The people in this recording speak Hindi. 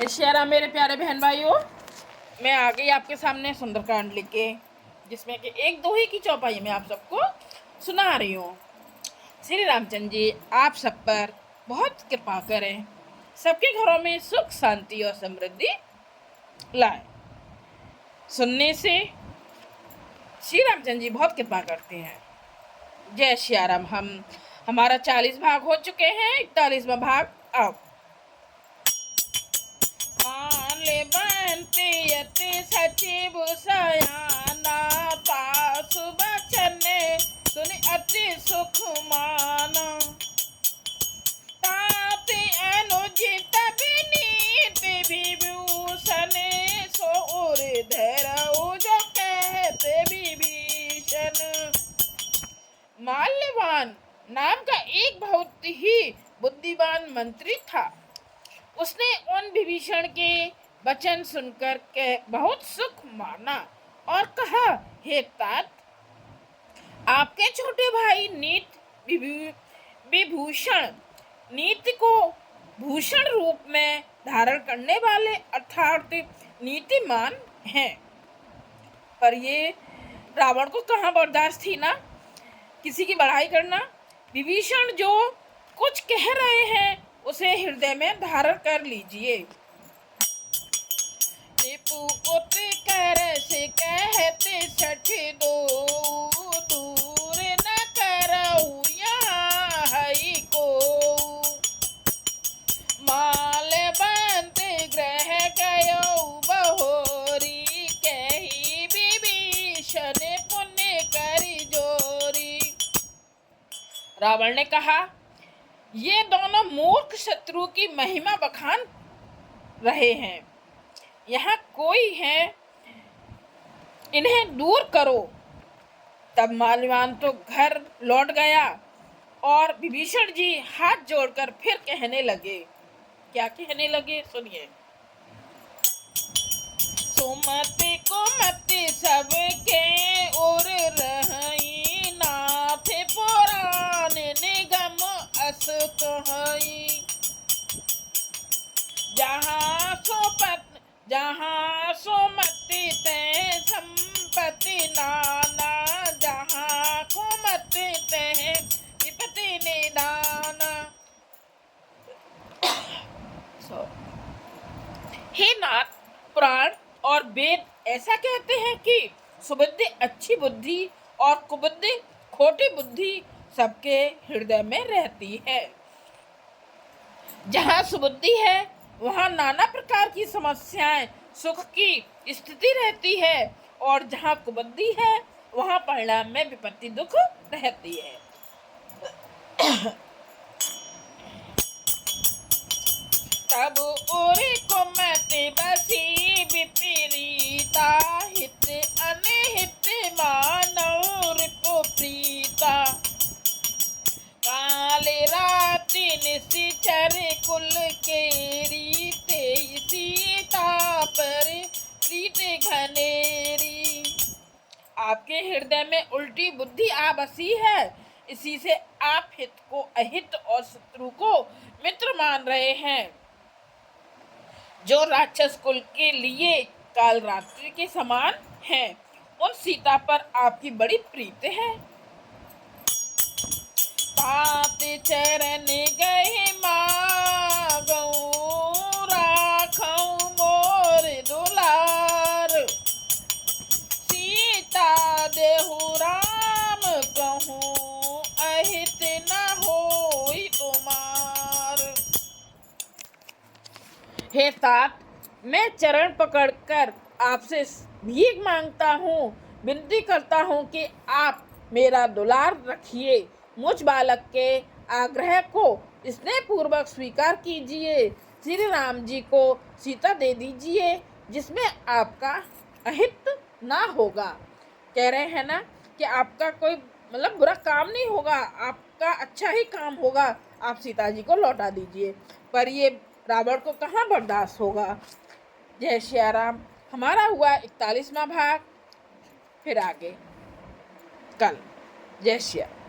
शेरा मेरे प्यारे बहन भाइयों, मैं आ गई आपके सामने सुंदरकांड लेके, जिसमें कि एक दो ही की चौपाई में आप सबको सुना रही हूँ। श्री रामचंद्र जी आप सब पर बहुत कृपा करें, सबके घरों में सुख शांति और समृद्धि लाए। सुनने से श्री रामचंद्र जी बहुत कृपा करते हैं। जय श्री राम। हमारा 40 भाग हो चुके हैं, 41वां भाग अब। माले बनते यति सचिव सयाना, पासु बचने सुनि अति सुख माना। ताति अनुजित विनीत विभूषण, सोर धरऊ जो कहते विभीषण। माल्यवान नाम का एक बहुत ही बुद्धिमान मंत्री था। उसने उन विभीषण के वचन सुनकर के बहुत सुख माना और कहा, हे तात, आपके छोटे भाई विभूषण नीति को भूषण रूप में धारण करने वाले अर्थात नीतिमान हैं। पर ये रावण को कहाँ बर्दाश्त थी ना किसी की बड़ाई करना। विभीषण जो कुछ कह रहे हैं उसे हृदय में धारण कर लीजिए। कर से कहते सठ दो, दूर न करऊ यहाँ हई को। माल बंद ग्रह गयो बहोरी, कही विभीषण पुण्य करी जोरी। रावण ने कहा, ये दोनों मूर्ख शत्रु की महिमा बखान रहे हैं। यहाँ कोई है, इन्हें दूर करो। तब माल्यवान तो घर लौट गया और विभीषण जी हाथ जोड़कर फिर कहने लगे। क्या कहने लगे सुनिए। सुमति कुमति सबके ओर रही, नाथ पुराण निगम अस कहई। जहाँ सुमति ते संपत्ति नाना, जहाँ कुमति ते विपत्ति निदाना। हे नाथ, पुराण और वेद ऐसा कहते हैं कि सुबुद्धि अच्छी बुद्धि और कुबुद्धि खोटी बुद्धि सबके हृदय में रहती है। जहाँ सुबुद्धि है वहाँ नाना प्रकार की समस्याएं, सुख की स्थिति रहती है, और जहाँ कुबुद्धि है वहाँ परिणाम में विपत्ति दुख रहती है। तब उरी कुमति बसी विपरीता, हित अनहित मानव रिपु प्रीता। काले राति निशिचर कुल केरी, तेई सीता पर प्रीत घनेरी। आपके हृदय में उल्टी बुद्धि आ बसी है, इसी से आप हित को अहित और शत्रु को मित्र मान रहे हैं। जो राक्षस कुल के लिए काल रात्रि के समान हैं, उन सीता पर आपकी बड़ी प्रीत है। तात चरण गए मागऊ, राखऊ मोर दुलार। सीता देहु राम कहूँ, अहित न होई तुमार। हे तात, मैं चरण पकड़कर आपसे भीख मांगता हूँ, विनती करता हूँ कि आप मेरा दुलार रखिए। मुझ बालक के आग्रह को स्नेहपूर्वक स्वीकार कीजिए। श्री राम जी को सीता दे दीजिए, जिसमें आपका अहित ना होगा। कह रहे हैं ना कि आपका कोई बुरा काम नहीं होगा, आपका अच्छा ही काम होगा। आप सीता जी को लौटा दीजिए। पर ये रावण को कहाँ बर्दाश्त होगा। जय श्री राम। हमारा हुआ 41वां भाग, फिर आगे कल। जय श्री राम।